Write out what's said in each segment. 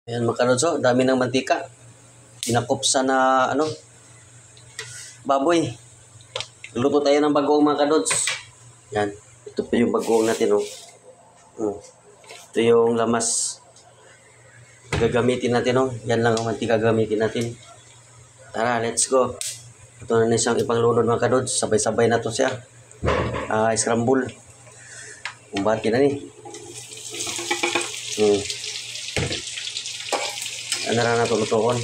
Ayan mga kalods, oh, dami ng mantika. Tinakop sa na baboy. Luto tayo ng bagoong mga kalods. Yan. Ito po yung bagoong natin, oh. Ito yung lamas. Gagamitin natin, oh. Yan lang ang mantika gagamitin natin. Tara, let's go. Ito na siyang ipanglunod mga kalods. Sabay-sabay na to siya. Scramble. Kumbati na ni. Ano na ito lutoon.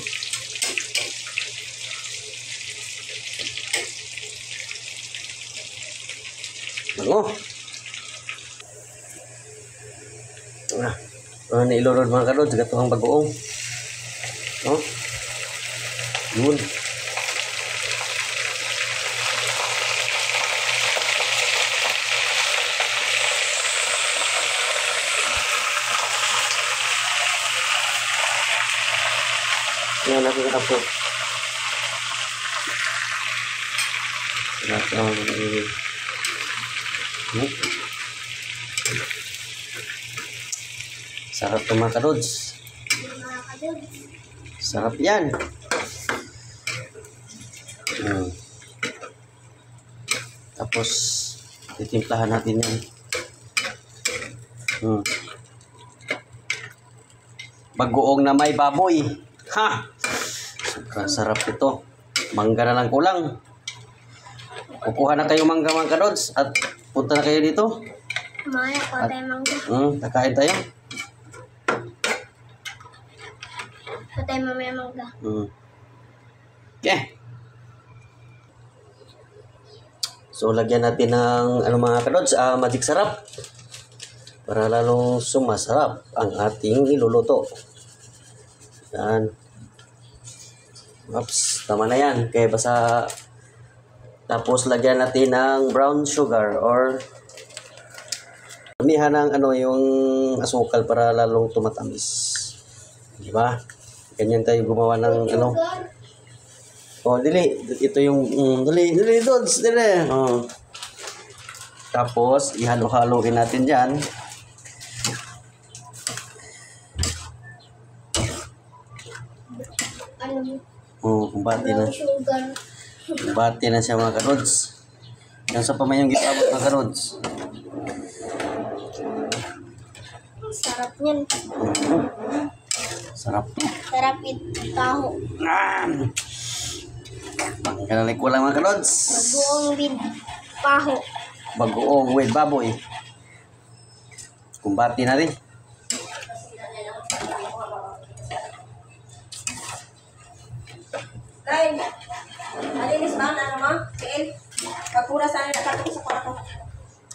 Bango. Ano ilunod mga kalods. Gato ang bagoong. Oh. Yun. Yan natin ang po. Sarap ito mga kalods. Sarap yan. Tapos titimplahan natin yan. Bagoong na may baboy. Ha! Sobrang sarap ito. Mangga na lang kulang. Kukuha na kayo mangga mga kalods at punta na kayo dito. Maya, kuha tayo mangga. Kakain tayo. Kuha tayo mamaya mangga. Okay. So, lagyan natin ng mga kalods, magic sarap. Para lalong sumasarap ang ating iluluto. Yan. Oops, tama na yan. Kaya basta. Tapos, lagyan natin ng brown sugar or damihan ng yung asukal para lalong tumatamis. Di ba? Ganyan tayo gumawa ng Oh, dili. Ito yung dili dods, dili. Tapos ihalo-haloin natin diyan. Kumbati na. Kumbati na siya mga kalods. Yan sa pamayong gipabot mga kalods. Sarap niyan. Sarap. Sarap itaho. Pangkalalik ko lang mga kalods. Bagoong with paho. Bagoong with baboy. Kumbati na rin. Kain. Alinis ba na mo? Kain. Kapura sa akin nakatok sa kwarto.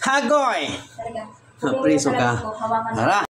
Hagoy. Talaga. Priso ka. Tara.